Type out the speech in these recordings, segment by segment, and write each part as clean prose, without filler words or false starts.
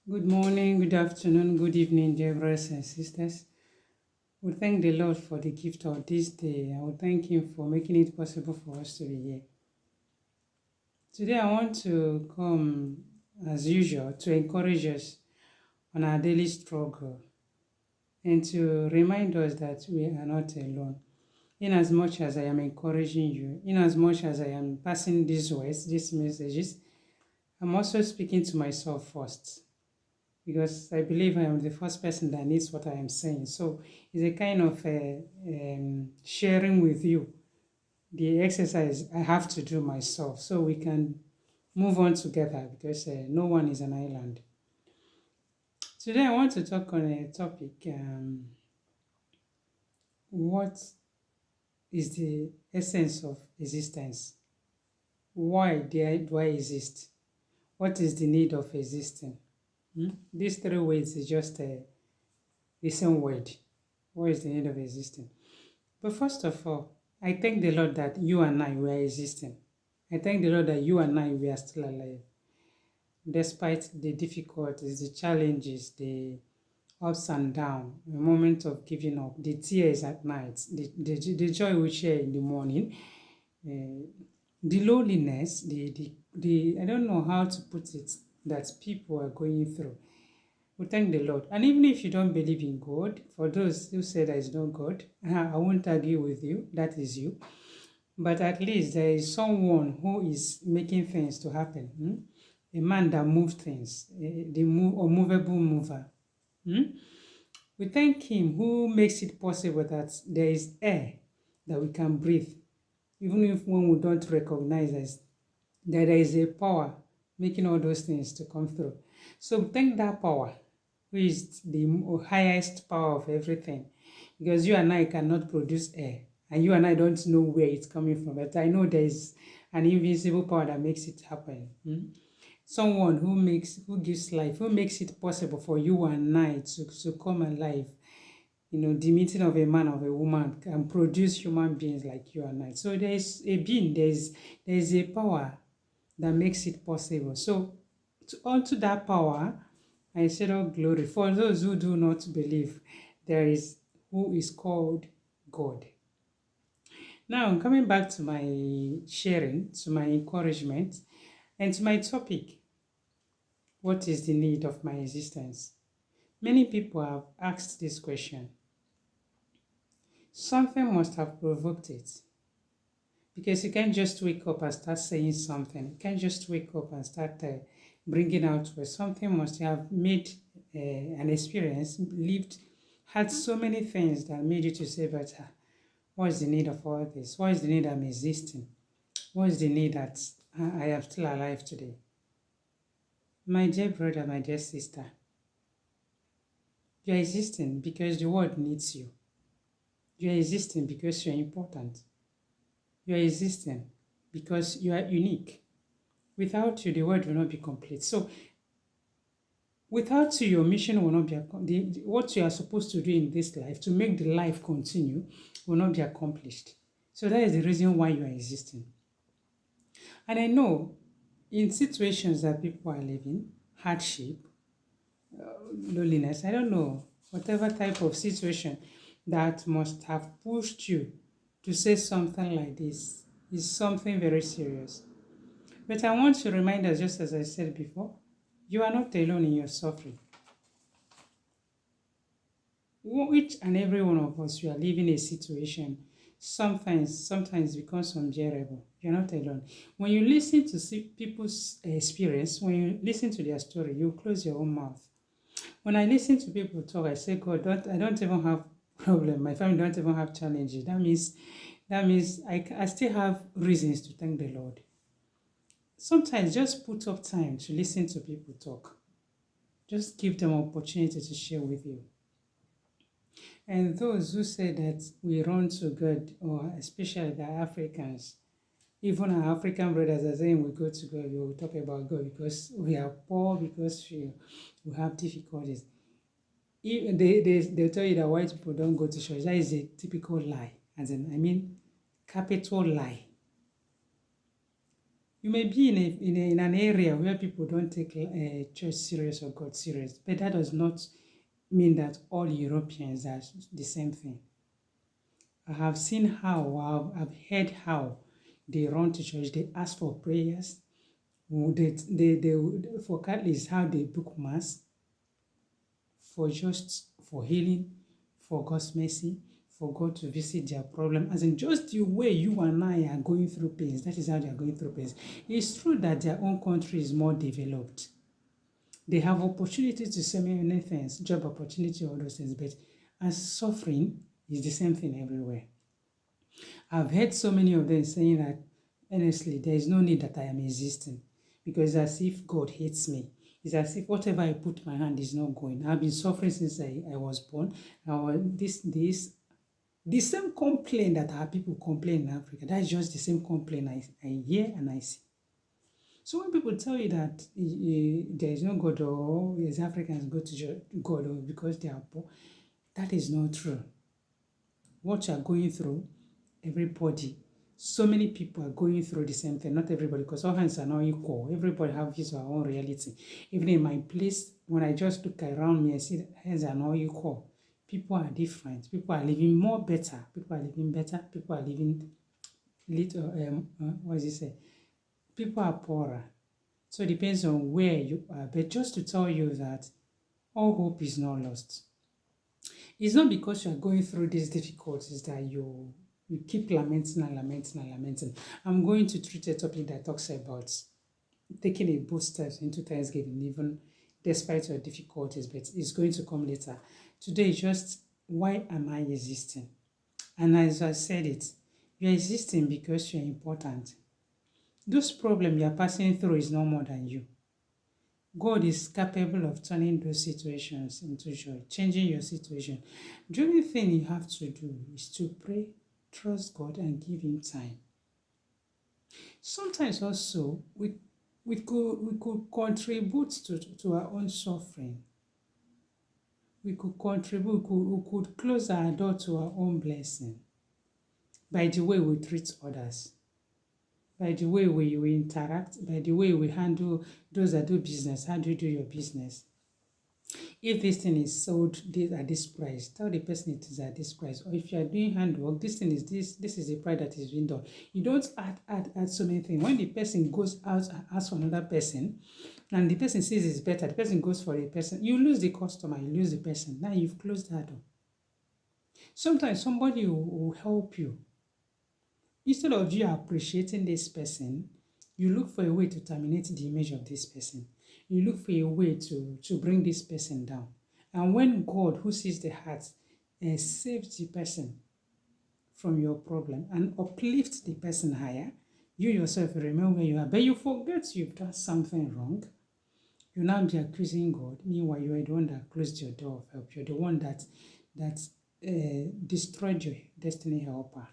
Good morning, good afternoon, good evening, dear brothers and sisters. We thank the Lord for the gift of this day. I will thank Him for making it possible for us to be here. Today, I want to come, as usual, to encourage us on our daily struggle and to remind us that we are not alone. In as much as I am encouraging you, in as much as I am passing these words, these messages, I'm also speaking to myself first, because I believe I am the first person that needs what I am saying. So it's a kind of sharing with you the exercise I have to do myself so we can move on together because no one is an island. Today I want to talk on a topic, what is the essence of existence? Why do I exist? What is the need of existing? These three words is just the same word. What is the need of existing? But first of all, I thank the Lord that you and I were existing. I thank the Lord that you and I we are still alive, despite the difficulties, the challenges, the ups and downs, the moment of giving up, the tears at night, the joy we share in the morning, uh, the loneliness, the I don't know how to put it, that people are going through. We thank the Lord. And even if you don't believe in God, for those who say there is no God, I won't argue with you. That is you. But at least there is someone who is making things to happen. A man that moves things, the unmovable mover. Hmm? We thank Him who makes it possible that there is air that we can breathe, even if when we don't recognize us, that there is a power making all those things to come through. So thank that power, who is the highest power of everything. Because you and I cannot produce air, and you and I don't know where it's coming from. But I know there is an invisible power that makes it happen. Someone who gives life, who makes it possible for you and I to come alive. The meeting of a man of a woman can produce human beings like you and I. So there is a being, there is a power that makes it possible. So unto that power, I said, all glory. For those who do not believe, there is who is called God. Now, coming back to my sharing, to my encouragement, and to my topic, what is the need of my existence? Many people have asked this question. Something must have provoked it. Because you can't just wake up and start saying something. You can't just wake up and start bringing out where something must have made an experience, lived, had so many things that made you to say, but what is the need of all this? What is the need I'm existing? What is the need that I am still alive today? My dear brother, my dear sister, you are existing because the world needs you. You are existing because you are important. You are existing because you are unique. Without you, the world will not be complete. So, without you, your mission will not be what you are supposed to do in this life to make the life continue will not be accomplished. So that is the reason why you are existing. And I know in situations that people are living, hardship, loneliness, I don't know, whatever type of situation that must have pushed you to say something like this is something very serious. But I want to remind us, just as I said before, you are not alone in your suffering. Each and every one of us, we are living a situation. Sometimes becomes unbearable. You're not alone. When you listen to see people's experience, when you listen to their story, you close your own mouth. When I listen to people talk, I say, God, I don't even have problem. My family don't even have challenges. That means I still have reasons to thank the Lord. Sometimes just put up time to listen to people talk. Just give them opportunity to share with you. And those who say that we run to God, or especially the Africans, even our African brothers are saying we go to God, we will talk about God because we are poor, because we have difficulties. They'll tell you that white people don't go to church. That is a typical lie. Capital lie. You may be in an area where people don't take church serious or God serious, but that does not mean that all Europeans are the same thing. I have seen how, I've heard how they run to church, they ask for prayers, for Catholics, how they book mass, for healing, for God's mercy, for God to visit their problem. As in just the way you and I are going through pains, that is how they are going through pains. It's true that their own country is more developed. They have opportunity to say many things, job opportunity, all those things, but as suffering is the same thing everywhere. I've heard so many of them saying that, honestly, there is no need that I am existing because it's as if God hates me. It's as if whatever I put my hand is not going. I've been suffering since I was born. The same complaint that our people complain in Africa, that's just the same complaint I hear and I see. So when people tell you that there is no God or as Africans go to God or because they are poor, that is not true. What you are going through, everybody, so many people are going through the same thing. Not everybody, because all hands are not equal. Everybody has his or her own reality. Even in my place, when I just look around me, I see that hands are not equal. People are different. People are living more better. People are living better. People are living little. What does it say? People are poorer. So it depends on where you are. But just to tell you that all hope is not lost. It's not because you are going through these difficulties that you keep lamenting and lamenting and lamenting. I'm going to treat a topic that talks about taking a bold steps into Thanksgiving, even despite your difficulties, but it's going to come later. Today is just, why am I existing? And as I said it, you're existing because you're important. Those problems you're passing through is no more than you. God is capable of turning those situations into joy, changing your situation. The only thing you have to do is to pray, trust God, and give Him time. Sometimes also, we could contribute to our own suffering. We could contribute, we could close our door to our own blessing by the way we treat others, by the way we interact, by the way we handle those that do business. How do you do your business? If this thing is sold at this price, tell the person it is at this price. Or if you are doing handwork, this thing is this is the price that is being done. You don't add so many things. When the person goes out and asks for another person, and the person says it's better, the person goes for a person, you lose the customer, you lose the person. Now you've closed that door. Sometimes somebody will help you. Instead of you appreciating this person, you look for a way to terminate the image of this person. You look for a way to bring this person down. And when God, who sees the heart, saves the person from your problem and uplifts the person higher, you yourself remember where you are, but you forget you've done something wrong. You now be accusing God. Meanwhile, you are the one that closed your door of help. You're the one that destroyed your destiny helper.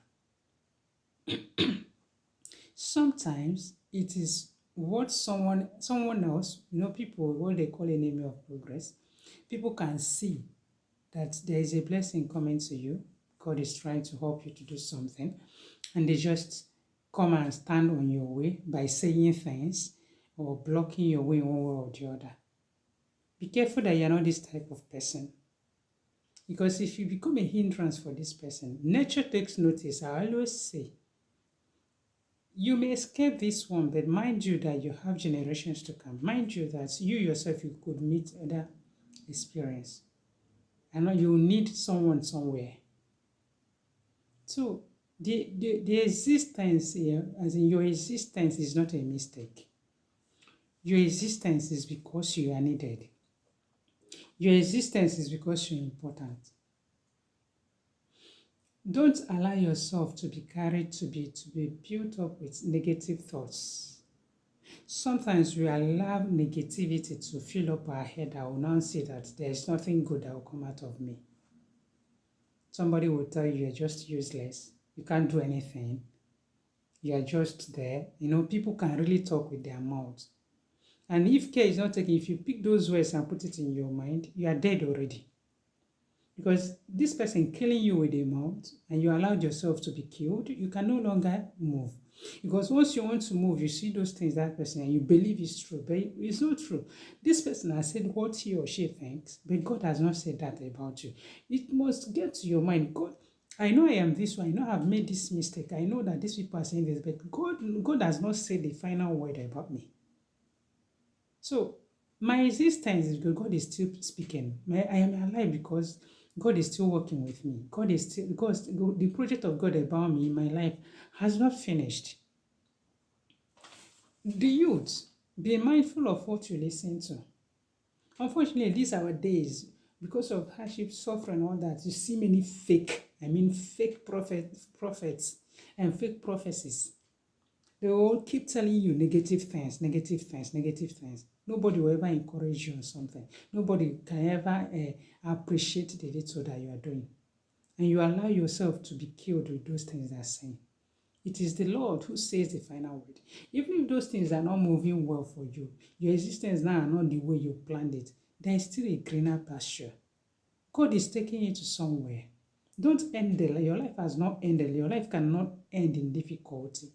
Sometimes it is what someone else, people, what they call enemy of progress, people can see that there is a blessing coming to you. God is trying to help you to do something, and they just come and stand on your way by saying things or blocking your way one way or the other. Be careful that you're not this type of person, because if you become a hindrance for this person, nature takes notice. I always say, you may escape this one, but mind you that you have generations to come. Mind you that you yourself, you could meet other experience. And you need someone somewhere. So the existence here, as in your existence, is not a mistake. Your existence is because you are needed. Your existence is because you're important. Don't allow yourself to be carried, to be built up with negative thoughts. Sometimes we allow negativity to fill up our head. I will now say that there is nothing good that will come out of me. Somebody will tell you you're just useless. You can't do anything. You're just there. People can really talk with their mouths. And if care is not taken, if you pick those words and put it in your mind, you are dead already. Because this person killing you with a mouth and you allowed yourself to be killed, you can no longer move. Because once you want to move, you see those things that person and you believe it's true, but it's not true. This person has said what he or she thinks, but God has not said that about you. It must get to your mind. God, I know I am this one. I know I've made this mistake. I know that these people are saying this, but God has not said the final word about me. So my existence is because God is still speaking. I am alive because God is still working with me. God is still, because the project of God about me in my life has not finished. The youth, be mindful of what you listen to. Unfortunately, these are our days, because of hardship, suffering, and all that. You see many fake prophets and fake prophecies. They will keep telling you negative things, negative things, negative things. Nobody will ever encourage you on something. Nobody can ever appreciate the little that you are doing. And you allow yourself to be killed with those things they're saying. It is the Lord who says the final word. Even if those things are not moving well for you, your existence now are not the way you planned it, there is still a greener pasture. God is taking you to somewhere. Don't end there. Your life has not ended. Your life cannot end in difficulty.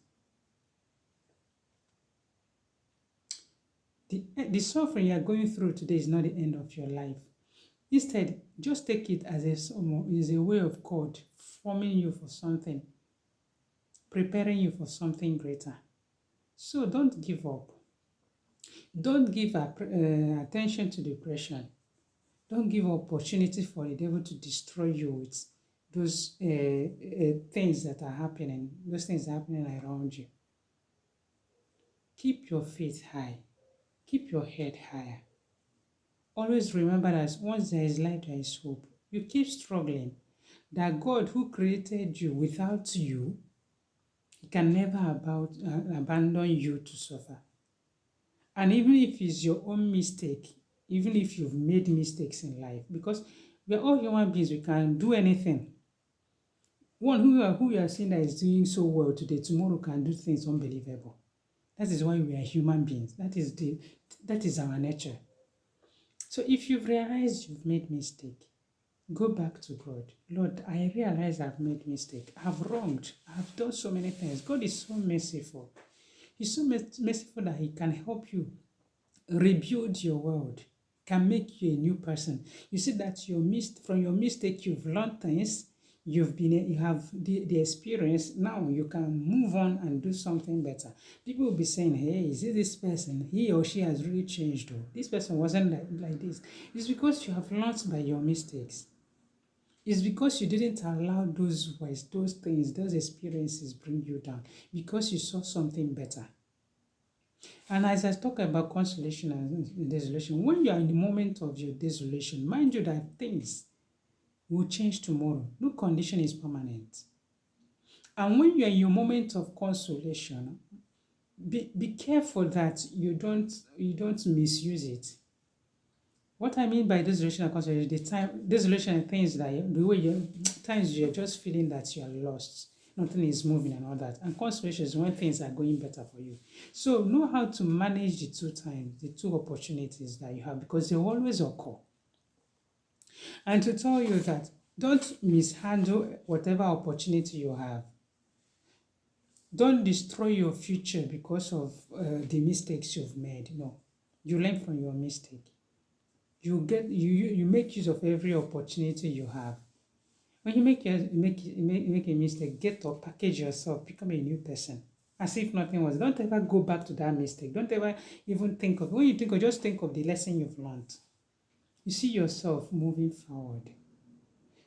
The suffering you are going through today is not the end of your life. Instead, just take it as a way of God forming you for something, preparing you for something greater. So don't give up. Don't give attention to depression. Don't give opportunity for the devil to destroy you with those things that are happening, those things happening around you. Keep your faith high. Keep your head higher. Always remember that once there is light, there is hope. You keep struggling. That God who created you without you, He can never abandon you to suffer. And even if it's your own mistake, even if you've made mistakes in life, because we're all human beings, we can do anything. One who you are seeing that is doing so well today, tomorrow can do things unbelievable. That is why we are human beings. That is our nature. So if you've realized you've made mistake, go back to God. Lord, I realize I've made mistake. I've wronged. I've done so many things. God is so merciful. He's so merciful that He can help you rebuild your world, can make you a new person. You see that from your mistake, you've learned things, you have the experience. Now you can move on and do something better. People will be saying, hey, is it this person? He or she has really changed. Though. This person wasn't like this. It's because you have learned by your mistakes. It's because you didn't allow those things, those experiences bring you down, because you saw something better. And as I talk about consolation and desolation, when you are in the moment of your desolation, mind you that things will change tomorrow. No condition is permanent. And when you are in your moment of consolation, be careful that you don't misuse it. What I mean by desolation and consolation, desolation and things that the way times you're just feeling that you are lost, nothing is moving and all that. And consolation is when things are going better for you. So know how to manage the two opportunities that you have, because they always occur. And to tell you that don't mishandle whatever opportunity you have. Don't destroy your future because of the mistakes you've made. No, you learn from your mistake. You make use of every opportunity you have. When you make a mistake, get up, package yourself, become a new person, as if nothing was. Don't ever go back to that mistake. Don't ever even think of, when you think of, just think of the lesson you've learned. You see yourself moving forward.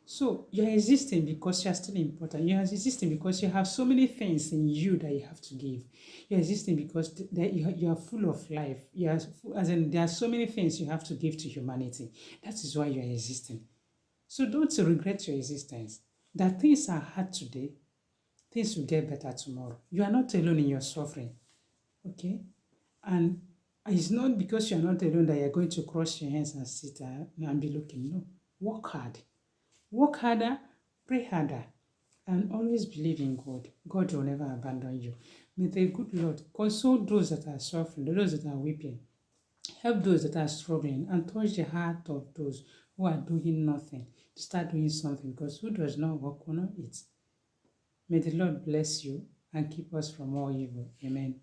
So you're existing because you're still important. You're existing because you have so many things in you that you have to give. You're existing because you are full of life. There are so many things you have to give to humanity. That is why you're existing. So don't regret your existence. That things are hard today, things will get better tomorrow. You are not alone in your suffering. Okay? And it's not because you are not alone that you're going to cross your hands and sit and be looking. No. Work hard. Work harder, pray harder, and always believe in God. God will never abandon you. May the good Lord console those that are suffering, those that are weeping, help those that are struggling, and touch the heart of those who are doing nothing to start doing something, because who does not work will not eat. May the Lord bless you and keep us from all evil. Amen.